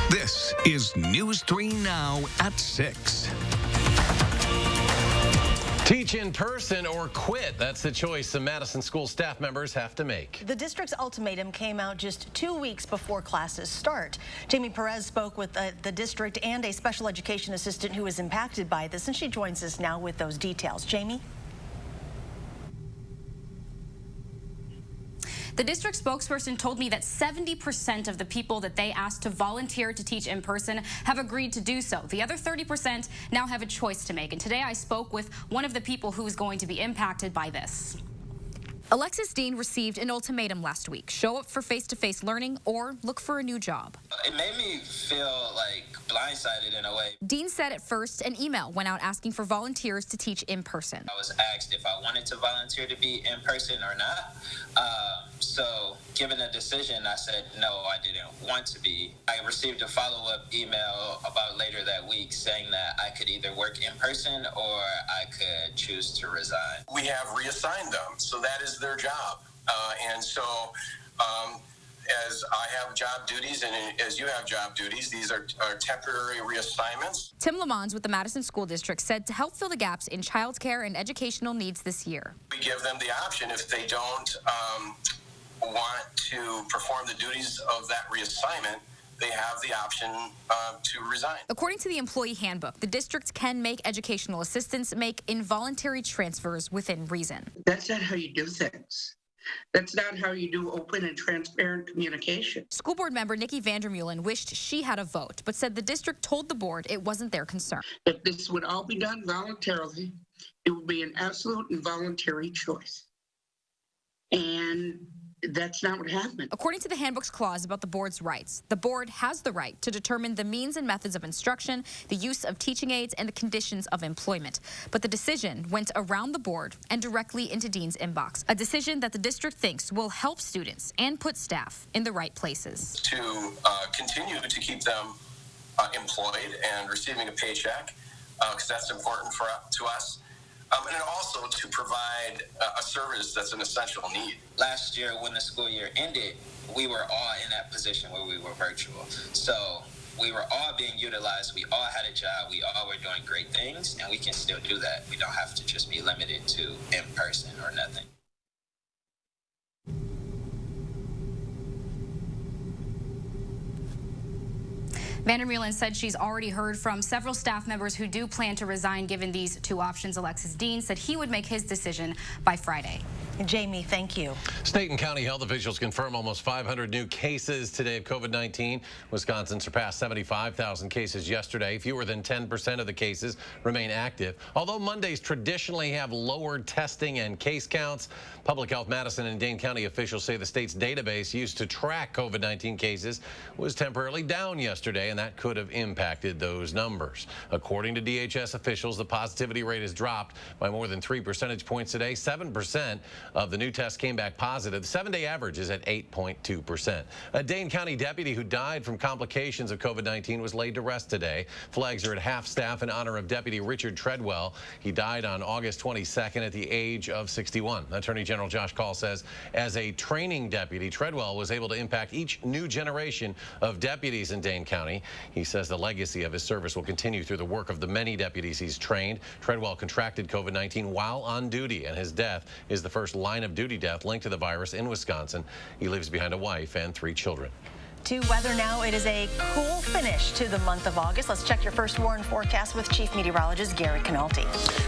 This is News 3 Now at 6. Teach in person or quit. That's the choice some Madison school staff members have to make. The district's ultimatum came out just 2 weeks before classes start. Jamie Perez spoke with the district and a special education assistant who was impacted by this, and she joins us now with those details. Jamie? The district spokesperson told me that 70% of the people that they asked to volunteer to teach in person have agreed to do so. The other 30% now have a choice to make. And today I spoke with one of the people who is going to be impacted by this. Alexis Dean received an ultimatum last week. Show up for face-to-face learning or look for a new job. It made me feel like blindsided in a way. Dean said at first an email went out asking for volunteers to teach in person. I was asked if I wanted to volunteer to be in person or not. So given the decision, I said no, I didn't want to be. I received a follow-up email about later that week saying that I could either work in person or I could choose to resign. We have reassigned them, so that is their job. As I have job duties and as you have job duties, these are temporary reassignments. Tim Lamons with the Madison School District said to help fill the gaps in childcare and educational needs this year. We give them the option if they don't want to perform the duties of that reassignment, they have the option to resign. According to the employee handbook, the district can make educational assistants make involuntary transfers within reason. That's not how you do things. That's not how you do open and transparent communication. School board member Nikki Vandermeulen wished she had a vote, but said the district told the board it wasn't their concern. If this would all be done voluntarily, it would be an absolute and voluntary choice. And that's not what happened. According to the handbook's clause about the board's rights, the board has the right to determine the means and methods of instruction, the use of teaching aids, and the conditions of employment. But the decision went around the board and directly into Dean's inbox, a decision that the district thinks will help students and put staff in the right places. To continue to keep them employed and receiving a paycheck, because that's important to us. And also to provide a service that's an essential need. Last year, when the school year ended, we were all in that position where we were virtual. So we were all being utilized. We all had a job. We all were doing great things, and we can still do that. We don't have to just be limited to in person or nothing. Vandermeulen said she's already heard from several staff members who do plan to resign given these two options. Alexis Dean said he would make his decision by Friday. Jamie, thank you. State and county health officials confirm almost 500 new cases today of COVID-19. Wisconsin surpassed 75,000 cases yesterday. Fewer than 10% of the cases remain active. Although Mondays traditionally have lower testing and case counts, Public Health Madison and Dane County officials say the state's database used to track COVID-19 cases was temporarily down yesterday, and that could have impacted those numbers. According to DHS officials, the positivity rate has dropped by more than 3 percentage points today. 7% of the new tests came back positive. The 7-day average is at 8.2%. A Dane County deputy who died from complications of COVID-19 was laid to rest today. Flags are at half staff in honor of Deputy Richard Treadwell. He died on August 22nd at the age of 61. Attorney General Josh Call says as a training deputy, Treadwell was able to impact each new generation of deputies in Dane County. He says the legacy of his service will continue through the work of the many deputies he's trained. Treadwell contracted COVID-19 while on duty, and his death is the first line of duty death linked to the virus in Wisconsin. He leaves behind a wife and 3 children. To weather now, it is a cool finish to the month of August. Let's check your first warn forecast with Chief Meteorologist Gary Canalti.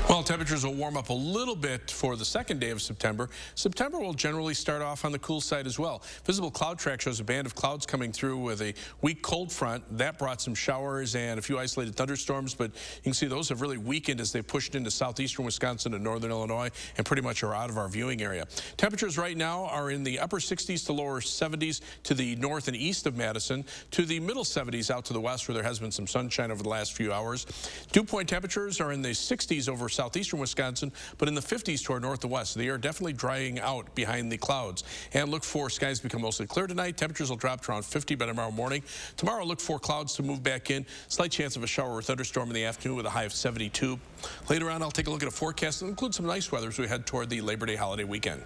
Well, temperatures will warm up a little bit for the second day of September. September will generally start off on the cool side as well. Visible cloud track shows a band of clouds coming through with a weak cold front. That brought some showers and a few isolated thunderstorms, but you can see those have really weakened as they pushed into southeastern Wisconsin and northern Illinois and pretty much are out of our viewing area. Temperatures right now are in the upper 60s to lower 70s to the north and east of Madison, to the middle 70s out to the west where there has been some sunshine over the last few hours. Dew point temperatures are in the 60s over southeastern Wisconsin, but in the 50s toward north and west. They are definitely drying out behind the clouds. And look for skies to become mostly clear tonight. Temperatures will drop to around 50 by tomorrow morning. Tomorrow, look for clouds to move back in. Slight chance of a shower or thunderstorm in the afternoon with a high of 72. Later on, I'll take a look at a forecast that includes some nice weather as we head toward the Labor Day holiday weekend.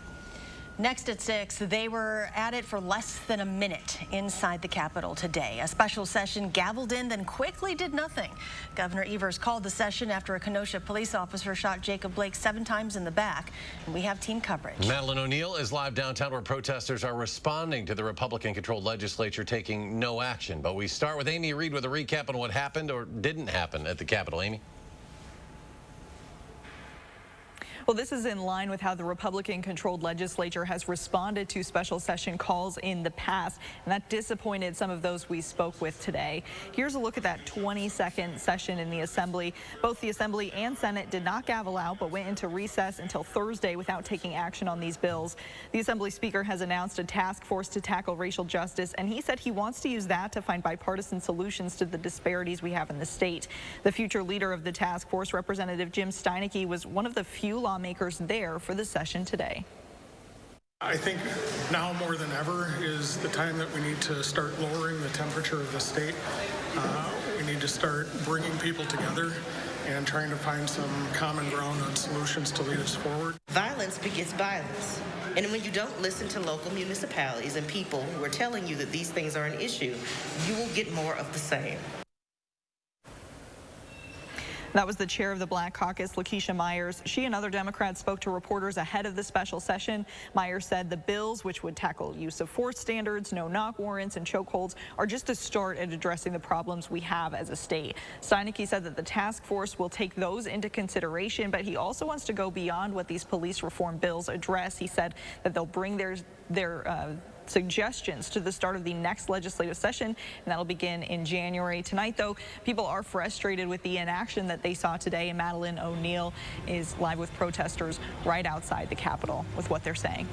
Next at 6, they were at it for less than a minute inside the Capitol today. A special session gavelled in, then quickly did nothing. Governor Evers called the session after a Kenosha police officer shot Jacob Blake 7 times in the back. And we have team coverage. Madison O'Neill is live downtown where protesters are responding to the Republican-controlled legislature taking no action. But we start with Amy Reed with a recap on what happened or didn't happen at the Capitol. Amy? Well, this is in line with how the Republican-controlled legislature has responded to special session calls in the past, and that disappointed some of those we spoke with today. Here's a look at that 22nd session in the Assembly. Both the Assembly and Senate did not gavel out, but went into recess until Thursday without taking action on these bills. The Assembly Speaker has announced a task force to tackle racial justice, and he said he wants to use that to find bipartisan solutions to the disparities we have in the state. The future leader of the task force, Representative Jim Steineke, was one of the few lawmakers there for the session today. I think now more than ever is the time that we need to start lowering the temperature of the state. We need to start bringing people together and trying to find some common ground on solutions to lead us forward. Violence begets violence. And when you don't listen to local municipalities and people who are telling you that these things are an issue, you will get more of the same. That was the chair of the Black Caucus, Lakeisha Myers. She and other Democrats spoke to reporters ahead of the special session. Myers said the bills, which would tackle use of force standards, no-knock warrants, and chokeholds, are just a start at addressing the problems we have as a state. Steineke said that the task force will take those into consideration, but he also wants to go beyond what these police reform bills address. He said that they'll bring their suggestions to the start of the next legislative session, and that'll begin in January. Tonight, though, people are frustrated with the inaction that they saw today, and Madison O'Neill is live with protesters right outside the Capitol with what they're saying.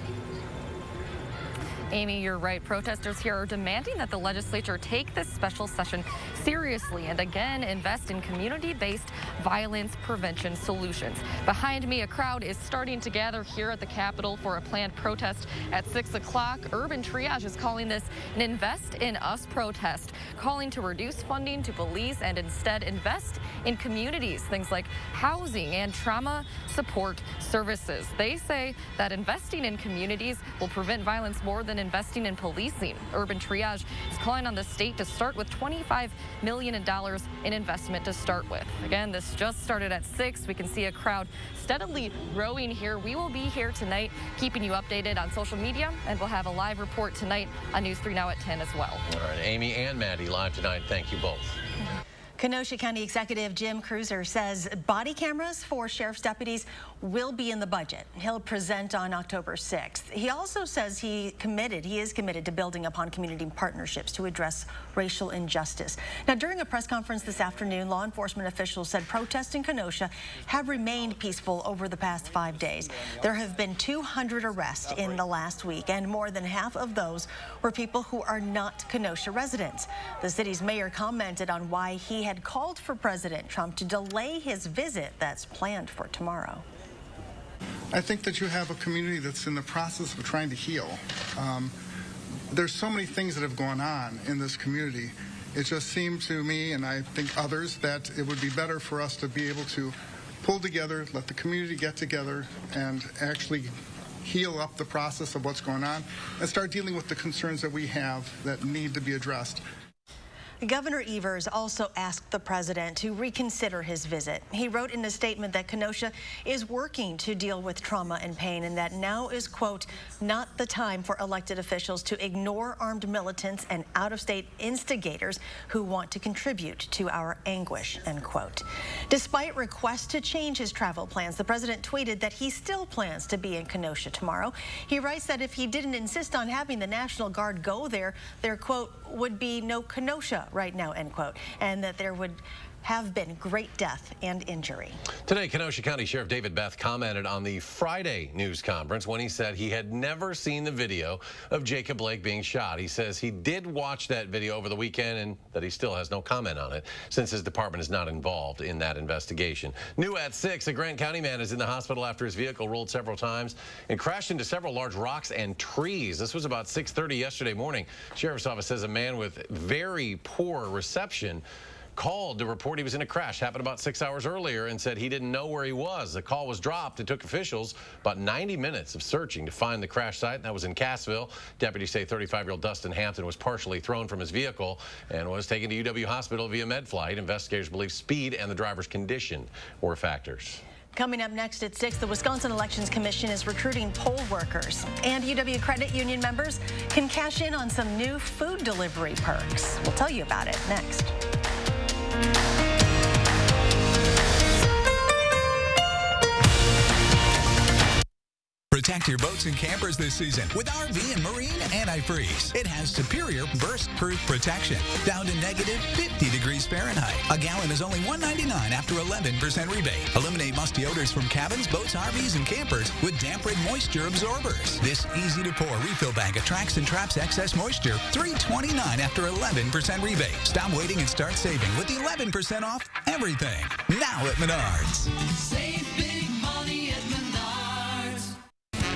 Amy, you're right. Protesters here are demanding that the legislature take this special session seriously and again invest in community-based violence prevention solutions. Behind me, a crowd is starting to gather here at the Capitol for a planned protest at 6 o'clock. Urban Triage is calling this an Invest in Us protest, calling to reduce funding to police and instead invest in communities, things like housing and trauma support services. They say that investing in communities will prevent violence more than investing in policing. Urban Triage is calling on the state to start with $25 million in investment to start with. Again, this just started at 6. We can see a crowd steadily growing here. We will be here tonight, keeping you updated on social media, and we'll have a live report tonight on News 3 Now at 10 as well. All right, Amy and Maddie live tonight. Thank you both. Kenosha County Executive Jim Cruiser says body cameras for sheriff's deputies will be in the budget. He'll present on October 6th. He also says he is committed to building upon community partnerships to address racial injustice. Now, during a press conference this afternoon, law enforcement officials said protests in Kenosha have remained peaceful over the past 5 days. There have been 200 arrests in the last week, and more than half of those were people who are not Kenosha residents. The city's mayor commented on why he had called for President Trump to delay his visit that's planned for tomorrow. I think that you have a community that's in the process of trying to heal. There's so many things that have gone on in this community. It just seemed to me, and I think others, that it would be better for us to be able to pull together, let the community get together, and actually heal up the process of what's going on and start dealing with the concerns that we have that need to be addressed. Governor Evers also asked the president to reconsider his visit. He wrote in a statement that Kenosha is working to deal with trauma and pain, and that now is, quote, not the time for elected officials to ignore armed militants and out-of-state instigators who want to contribute to our anguish, end quote. Despite requests to change his travel plans, the president tweeted that he still plans to be in Kenosha tomorrow. He writes that if he didn't insist on having the National Guard go there, quote, would be no Kenosha right now, end quote, and that there would have been great death and injury. Today, Kenosha County Sheriff David Beth commented on the Friday news conference when he said he had never seen the video of Jacob Blake being shot. He says he did watch that video over the weekend and that he still has no comment on it since his department is not involved in that investigation. New at 6, a Grant County man is in the hospital after his vehicle rolled several times and crashed into several large rocks and trees. This was about 6:30 yesterday morning. Sheriff's office says a man with very poor reception called to report he was in a crash. Happened about 6 hours earlier and said he didn't know where he was. The call was dropped. It took officials about 90 minutes of searching to find the crash site. That was in Cassville. Deputies say 35-year-old Dustin Hampton was partially thrown from his vehicle and was taken to UW Hospital via med flight. Investigators believe speed and the driver's condition were factors. Coming up next at 6, the Wisconsin Elections Commission is recruiting poll workers. And UW Credit Union members can cash in on some new food delivery perks. We'll tell you about it next. Protect your boats and campers this season with RV and Marine Antifreeze. It has superior burst-proof protection, down to -50 degrees Fahrenheit. A gallon is only $1.99 after 11% rebate. Eliminate musty odors from cabins, boats, RVs, and campers with damp rid moisture absorbers. This easy-to-pour refill bag attracts and traps excess moisture. $3.29 after 11% rebate. Stop waiting and start saving with 11% off everything. Now at Menards. Save big money at Menards.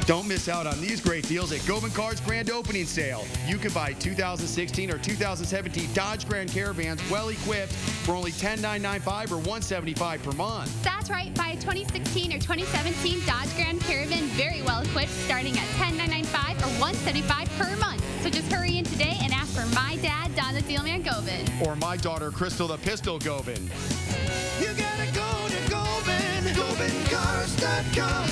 Don't miss out on these great deals at Govan Cars Grand Opening Sale. You can buy 2016 or 2017 Dodge Grand Caravans well-equipped for only $10,995 or $175 per month. That's right. Buy a 2016 or 2017 Dodge Grand Caravan very well-equipped starting at $10,995 or $175 per month. So just hurry in today and ask for my dad, Don the Dealman Govan. Or my daughter, Crystal the Pistol Govan. You gotta go to Govan, GovanCars.com.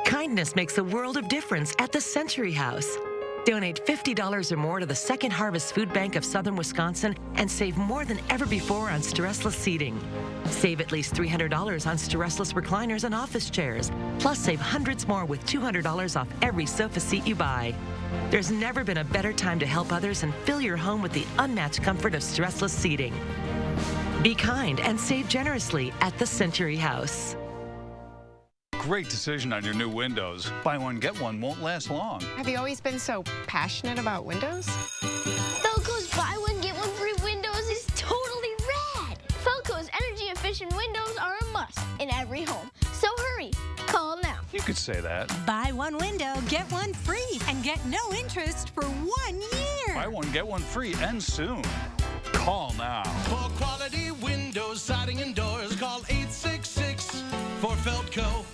Kindness makes a world of difference at the Century House. Donate $50 or more to the Second Harvest Food Bank of Southern Wisconsin and save more than ever before on stressless seating. Save at least $300 on stressless recliners and office chairs. Plus, save hundreds more with $200 off every sofa seat you buy. There's never been a better time to help others and fill your home with the unmatched comfort of stressless seating. Be kind and save generously at the Century House. Great decision on your new windows. Buy one, get one won't last long. Have you always been so passionate about windows? Felco's buy one, get one free windows is totally rad. Felco's energy efficient windows are a must in every home. So hurry, call now. You could say that. Buy one window, get one free, and get no interest for 1 year. Buy one, get one free, and soon. Call now. For quality windows, siding, and doors, call 866 for Felco.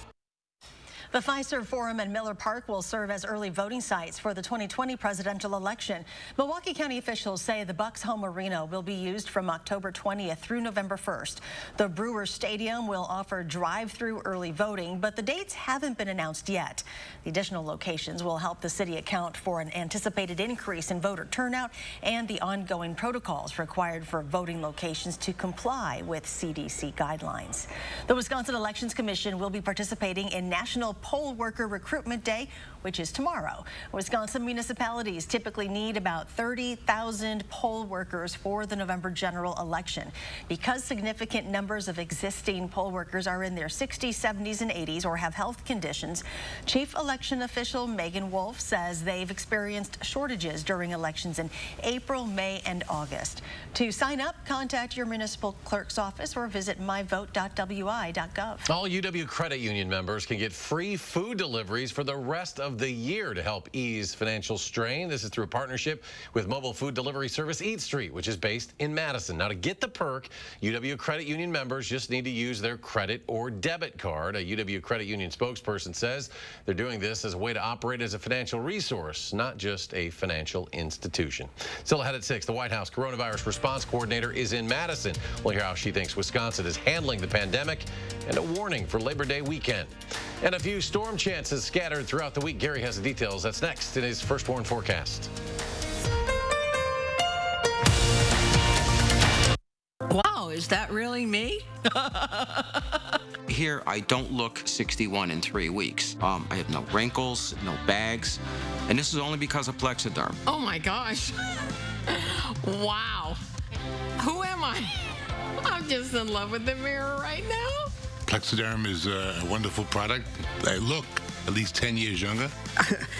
The Fiserv Forum and Miller Park will serve as early voting sites for the 2020 presidential election. Milwaukee County officials say the Bucks home arena will be used from October 20th through November 1st. The Brewers Stadium will offer drive-through early voting, but the dates haven't been announced yet. The additional locations will help the city account for an anticipated increase in voter turnout and the ongoing protocols required for voting locations to comply with CDC guidelines. The Wisconsin Elections Commission will be participating in National Poll Worker Recruitment Day, which is tomorrow. Wisconsin municipalities typically need about 30,000 poll workers for the November general election. Because significant numbers of existing poll workers are in their 60s, 70s, and 80s or have health conditions, Chief Election Official Megan Wolf says they've experienced shortages during elections in April, May, and August. To sign up, contact your municipal clerk's office or visit myvote.wi.gov. All UW Credit Union members can get free food deliveries for the rest of the year to help ease financial strain. This is through a partnership with mobile food delivery service Eat Street, which is based in Madison. Now, to get the perk, UW Credit Union members just need to use their credit or debit card. A UW Credit Union spokesperson says they're doing this as a way to operate as a financial resource, not just a financial institution. Still ahead at 6, the White House Coronavirus Response Coordinator is in Madison. We'll hear how she thinks Wisconsin is handling the pandemic and a warning for Labor Day weekend. And a few storm chances scattered throughout the week. Gary has the details. That's next in his First Warn forecast. Wow, is that really me? Here, I don't look 61 in 3 weeks. I have no wrinkles, no bags, and this is only because of Plexiderm. Oh my gosh. Wow. Who am I? I'm just in love with the mirror right now. Plexiderm is a wonderful product. I look at least 10 years younger.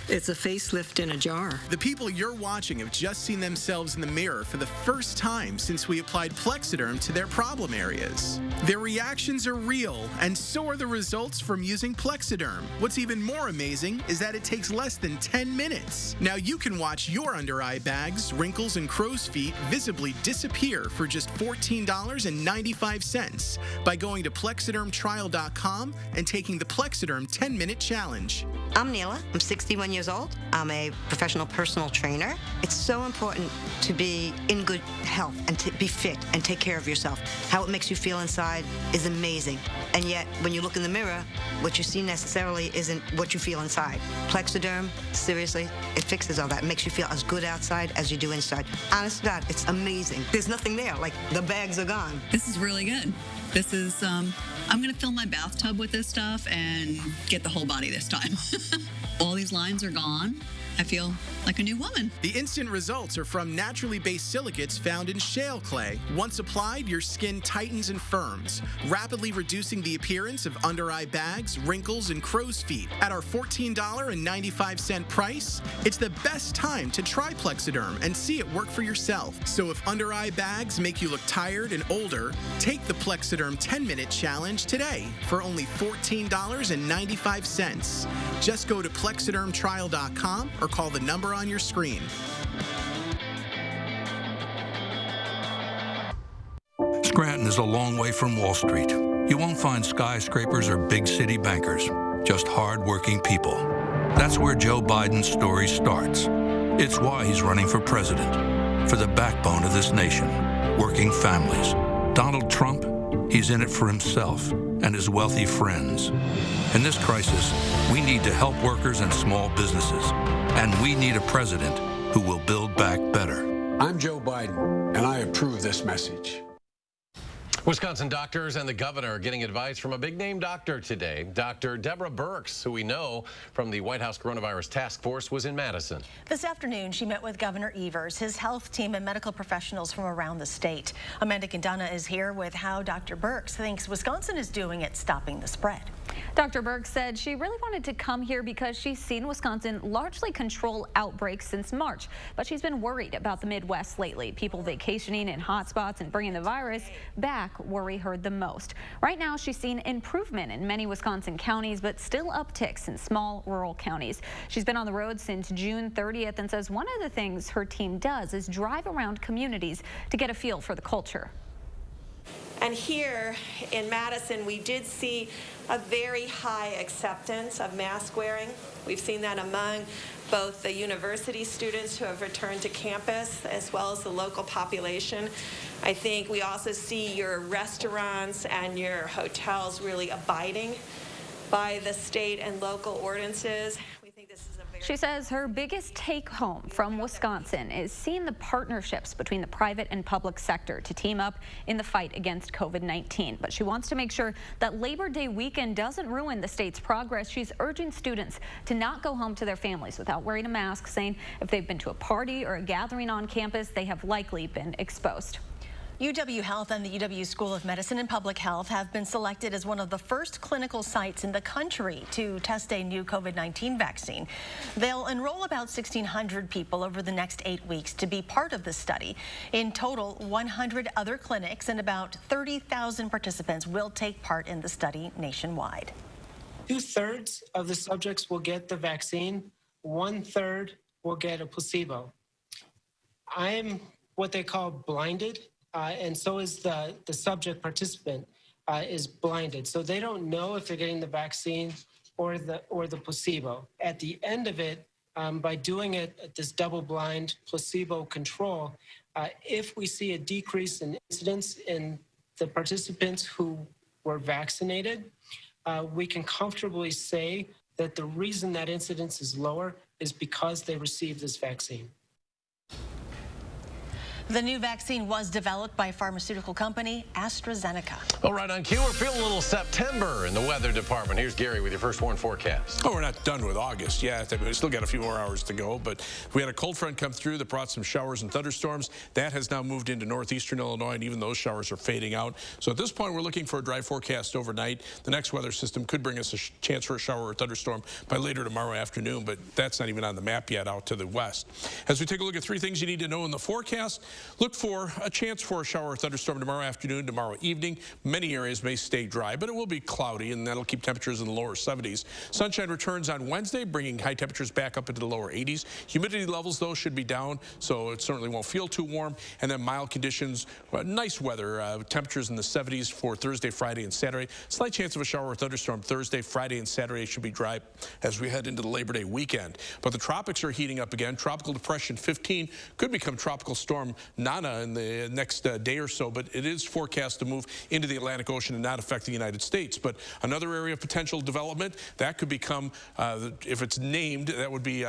It's a facelift in a jar. The people you're watching have just seen themselves in the mirror for the first time since we applied Plexiderm to their problem areas. Their reactions are real, and so are the results from using Plexiderm. What's even more amazing is that it takes less than 10 minutes. Now you can watch your under-eye bags, wrinkles, and crow's feet visibly disappear for just $14.95 by going to plexidermtrial.com and taking the Plexiderm 10-minute challenge. I'm Neela. I'm 61 years old. I'm a professional personal trainer. It's so important to be in good health and to be fit and take care of yourself. How it makes you feel inside is amazing. And yet, when you look in the mirror, what you see necessarily isn't what you feel inside. Plexiderm, seriously, it fixes all that. It makes you feel as good outside as you do inside. Honest to God, it's amazing. There's nothing there. Like, the bags are gone. This is really good. This is, I'm going to fill my bathtub with this stuff and get the whole body this time. All these lines are gone. I feel like a new woman. The instant results are from naturally based silicates found in shale clay. Once applied, your skin tightens and firms, rapidly reducing the appearance of under-eye bags, wrinkles, and crow's feet. At our $14.95 price, it's the best time to try Plexiderm and see it work for yourself. So if under-eye bags make you look tired and older, take the Plexiderm 10-minute challenge today for only $14.95. Just go to plexidermtrial.com or call the number on your screen. Scranton is a long way from Wall Street. You won't find skyscrapers or big city bankers, just hard-working people. That's where Joe Biden's story starts. It's why he's running for president, for the backbone of this nation, working families. Donald Trump, he's in it for himself and his wealthy friends. In this crisis, we need to help workers and small businesses, and we need a president who will build back better. I'm Joe Biden, and I approve this message. Wisconsin doctors and the governor are getting advice from a big-name doctor today. Dr. Deborah Birx, who we know from the White House Coronavirus Task Force, was in Madison. This afternoon, she met with Governor Evers, his health team, and medical professionals from around the state. Amanda Quintana is here with how Dr. Birx thinks Wisconsin is doing at stopping the spread. Dr. Birx said she really wanted to come here because she's seen Wisconsin largely control outbreaks since March, but she's been worried about the Midwest lately. People vacationing in hotspots and bringing the virus back worry her the most. Right now, she's seen improvement in many Wisconsin counties, but still upticks in small rural counties. She's been on the road since June 30th and says one of the things her team does is drive around communities to get a feel for the culture. And here in Madison, we did see a very high acceptance of mask wearing. We've seen that among both the university students who have returned to campus as well as the local population. I think we also see your restaurants and your hotels really abiding by the state and local ordinances. She says her biggest take home from Wisconsin is seeing the partnerships between the private and public sector to team up in the fight against COVID-19. But she wants to make sure that Labor Day weekend doesn't ruin the state's progress. She's urging students to not go home to their families without wearing a mask, saying if they've been to a party or a gathering on campus, they have likely been exposed. UW Health and the UW School of Medicine and Public Health have been selected as one of the first clinical sites in the country to test a new COVID-19 vaccine. They'll enroll about 1,600 people over the next 8 weeks to be part of the study. In total, 100 other clinics and about 30,000 participants will take part in the study nationwide. 2/3 of the subjects will get the vaccine, 1/3 will get a placebo. I am what they call blinded. And so is the subject participant is blinded. So they don't know if they're getting the vaccine or the placebo. At the end of it, by doing it at this double-blind placebo control, if we see a decrease in incidence in the participants who were vaccinated, we can comfortably say that the reason that incidence is lower is because they received this vaccine. The new vaccine was developed by pharmaceutical company AstraZeneca. All right, on cue, we're feeling a little September in the weather department. Here's Gary with your first warn forecast. Oh, we're not done with August yet. We still got a few more hours to go, but we had a cold front come through that brought some showers and thunderstorms. That has now moved into northeastern Illinois, and even those showers are fading out. So at this point, we're looking for a dry forecast overnight. The next weather system could bring us a chance for a shower or thunderstorm by later tomorrow afternoon, but that's not even on the map yet out to the west. As we take a look at 3 things you need to know in the forecast, look for a chance for a shower or thunderstorm tomorrow afternoon, tomorrow evening. Many areas may stay dry, but it will be cloudy, and that'll keep temperatures in the lower 70s. Sunshine returns on Wednesday, bringing high temperatures back up into the lower 80s. Humidity levels, though, should be down, so it certainly won't feel too warm. And then mild conditions, nice weather, temperatures in the 70s for Thursday, Friday, and Saturday. Slight chance of a shower or thunderstorm Thursday, Friday, and Saturday should be dry as we head into the Labor Day weekend. But the tropics are heating up again. Tropical Depression 15 could become Tropical Storm Nana in the next day or so, but it is forecast to move into the Atlantic Ocean and not affect the United States. But another area of potential development, that could become, if it's named, that would be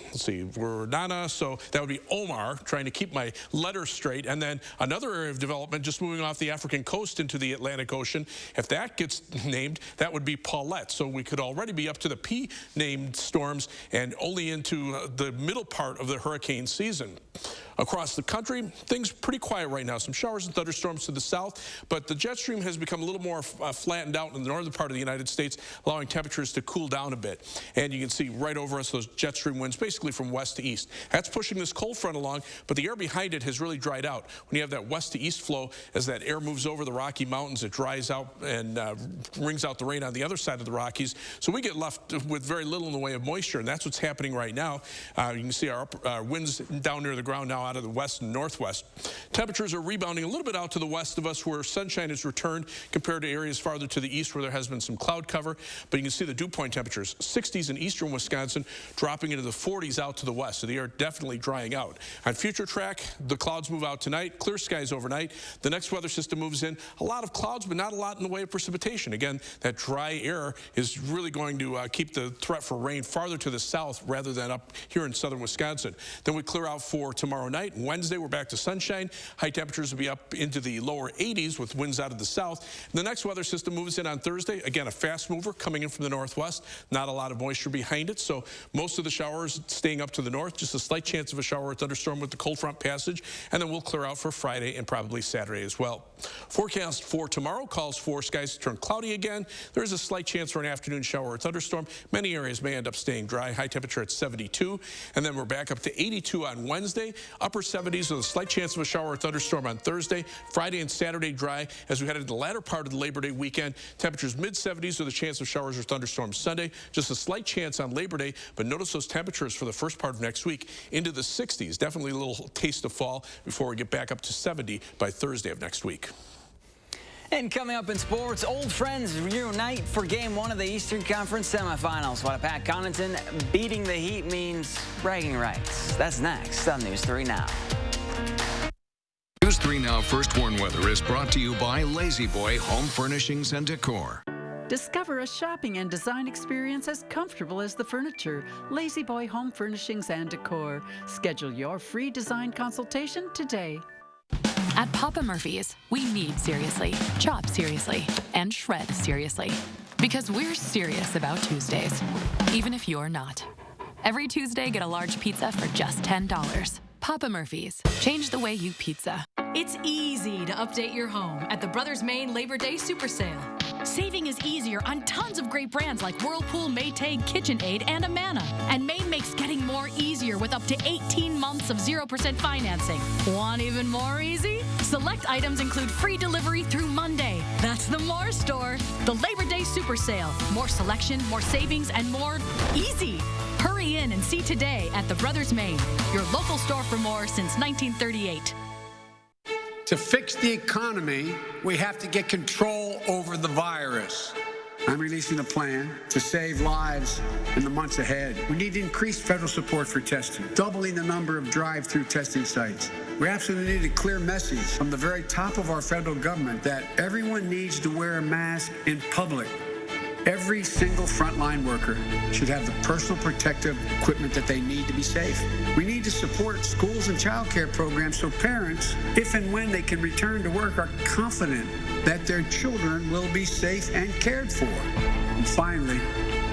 let's see, we're Nana, so that would be Omar, trying to keep my letters straight. And then another area of development, just moving off the African coast into the Atlantic Ocean, if that gets named, that would be Paulette. So we could already be up to the P-named storms and only into the middle part of the hurricane season. Across the country, things pretty quiet right now. Some showers and thunderstorms to the south, but the jet stream has become a little more flattened out in the northern part of the United States, allowing temperatures to cool down a bit. And you can see right over us those jet stream winds, basically from west to east. That's pushing this cold front along, but the air behind it has really dried out. When you have that west to east flow, as that air moves over the Rocky Mountains, it dries out and wrings out the rain on the other side of the Rockies. So we get left with very little in the way of moisture, and that's what's happening right now. You can see our winds down near the ground now out of the west and northwest. Temperatures are rebounding a little bit out to the west of us where sunshine has returned compared to areas farther to the east where there has been some cloud cover. But you can see the dew point temperatures, 60s in eastern Wisconsin, dropping into the 40s out to the west. So the air definitely drying out. On future track, the clouds move out tonight, clear skies overnight. The next weather system moves in. A lot of clouds, but not a lot in the way of precipitation. Again, that dry air is really going to keep the threat for rain farther to the south rather than up here in southern Wisconsin. Then we clear out for tomorrow night. Wednesday, we're back to sunshine. High temperatures will be up into the lower 80s with winds out of the south. And the next weather system moves in on Thursday. Again, a fast mover coming in from the northwest. Not a lot of moisture behind it, so most of the showers staying up to the north. Just a slight chance of a shower or thunderstorm with the cold front passage. And then we'll clear out for Friday and probably Saturday as well. Forecast for tomorrow calls for skies to turn cloudy again. There is a slight chance for an afternoon shower or thunderstorm. Many areas may end up staying dry. High temperature at 72. And then we're back up to 82 on Wednesday. Upper 70s with a slight chance of a shower or thunderstorm on Thursday. Friday and Saturday dry. As we head into the latter part of the Labor Day weekend, temperatures mid-70s with a chance of showers or thunderstorms Sunday. Just a slight chance on Labor Day, but notice those temperatures for the first part of next week into the 60s. Definitely a little taste of fall before we get back up to 70 by Thursday of next week. And coming up in sports, old friends reunite for Game 1 of the Eastern Conference semifinals. What Pat Connaughton beating the Heat means bragging rights. That's next on News 3 Now. News 3 Now First Warn Weather is brought to you by Lazy Boy Home Furnishings and Decor. Discover a shopping and design experience as comfortable as the furniture. Lazy Boy Home Furnishings and Decor. Schedule your free design consultation today. At Papa Murphy's, we knead seriously, chop seriously, and shred seriously. Because we're serious about Tuesdays, even if you're not. Every Tuesday, get a large pizza for just $10. Papa Murphy's. Change the way you pizza. It's easy to update your home at the Brothers Maine Labor Day Super Sale. Saving is easier on tons of great brands like Whirlpool, Maytag, KitchenAid, and Amana. And Maine makes getting more easier with up to 18 months of 0% financing. Want even more easy? Select items include free delivery through Monday. That's the More Store. The Labor Day Super Sale. More selection, more savings, and more easy. Hurry in and see today at the Brothers Maine, your local store for more since 1938. To fix the economy, we have to get control over the virus. I'm releasing a plan to save lives in the months ahead. We need increased federal support for testing, doubling the number of drive-through testing sites. We absolutely need a clear message from the very top of our federal government that everyone needs to wear a mask in public. Every single frontline worker should have the personal protective equipment that they need to be safe. We need to support schools and child care programs so parents, if and when they can return to work, are confident that their children will be safe and cared for. And finally,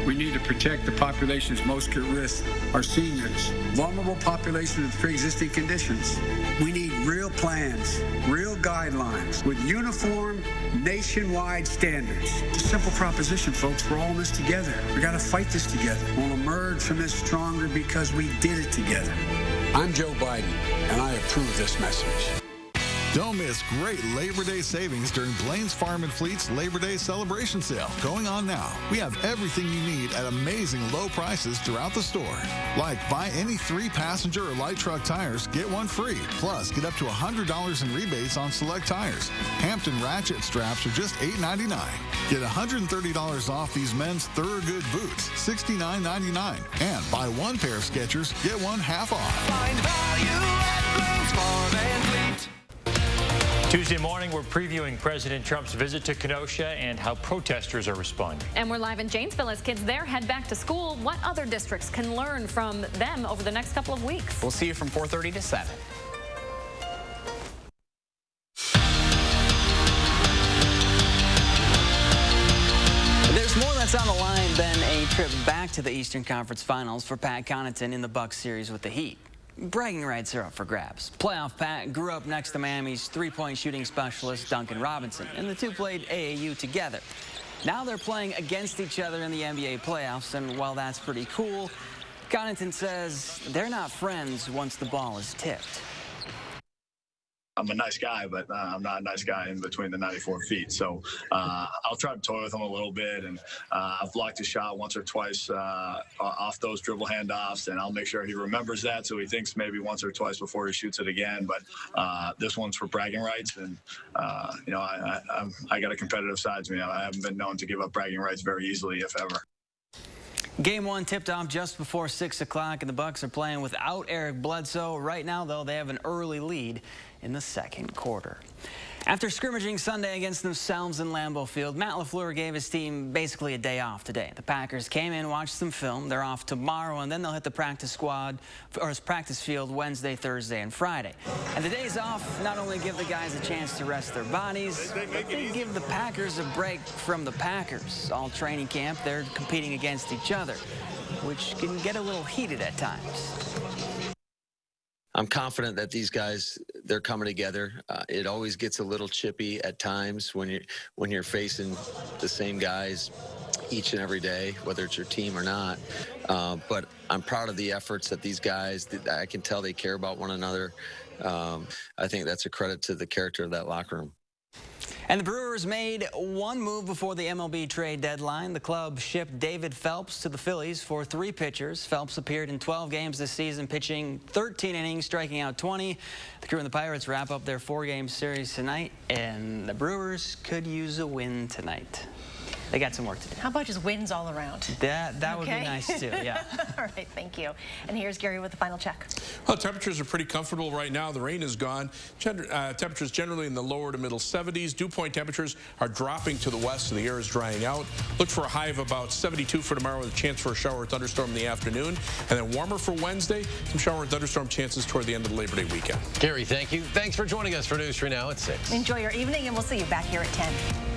we need to protect the populations most at risk, our seniors, vulnerable populations with pre-existing conditions. We need real plans, real guidelines with uniform nationwide standards. It's a simple proposition, folks. We're all in this together. We got to fight this together. We'll emerge from this stronger because we did it together. I'm Joe Biden, and I approve this message. Don't miss great Labor Day savings during Blaine's Farm and Fleet's Labor Day celebration sale going on now. We have everything you need at amazing low prices throughout the store. Like buy any 3-passenger or light truck tires, get one free. Plus, get up to $100 in rebates on select tires. Hampton ratchet straps are just $8.99. Get $130 off these men's Thorogood boots, $69.99. And buy one pair of Skechers, get one half off. Find value at Blaine's Farm and Fleet. Tuesday morning, we're previewing President Trump's visit to Kenosha and how protesters are responding. And we're live in Janesville as kids there head back to school. What other districts can learn from them over the next couple of weeks? We'll see you from 4:30 to 7. There's more that's on the line than a trip back to the Eastern Conference Finals for Pat Connaughton in the Bucks series with the Heat. Bragging rights are up for grabs. Playoff Pat grew up next to Miami's three-point shooting specialist Duncan Robinson, and the two played AAU together. Now they're playing against each other in the NBA playoffs, and while that's pretty cool, Connaughton says they're not friends once the ball is tipped. I'm a nice guy, but I'm not a nice guy in between the 94 feet. So I'll try to toy with him a little bit, and I've blocked a shot once or twice off those dribble handoffs, and I'll make sure he remembers that so he thinks maybe once or twice before he shoots it again. But this one's for bragging rights, and you know, I got a competitive side to me. I haven't been known to give up bragging rights very easily, if ever. Game 1 tipped off just before 6 o'clock, and the Bucks are playing without Eric Bledsoe. Right now, though, they have an early lead in the second quarter. After scrimmaging Sunday against themselves in Lambeau Field, Matt LaFleur gave his team basically a day off today. The Packers came in, watched some film. They're off tomorrow, and then they'll hit the practice field Wednesday, Thursday, and Friday. And the days off not only give the guys a chance to rest their bodies, but they give the Packers a break from the Packers. All training camp, they're competing against each other, which can get a little heated at times. I'm confident that these guys, they're coming together. It always gets a little chippy at times when you're facing the same guys each and every day, whether it's your team or not. But I'm proud of the efforts that these guys, I can tell they care about one another. I think that's a credit to the character of that locker room. And the Brewers made one move before the MLB trade deadline. The club shipped David Phelps to the Phillies for 3 pitchers. Phelps appeared in 12 games this season, pitching 13 innings, striking out 20. The Crew and the Pirates wrap up their 4-game series tonight, and the Brewers could use a win tonight. They got some work to do. How about just wins all around? That would be nice too, yeah. All right, thank you. And here's Gary with the final check. Well, temperatures are pretty comfortable right now. The rain is gone. Temperatures generally in the lower to middle 70s. Dew point temperatures are dropping to the west, so the air is drying out. Look for a high of about 72 for tomorrow with a chance for a shower or thunderstorm in the afternoon. And then warmer for Wednesday. Some shower and thunderstorm chances toward the end of the Labor Day weekend. Gary, thank you. Thanks for joining us for News 3 Now at 6. Enjoy your evening, and we'll see you back here at 10.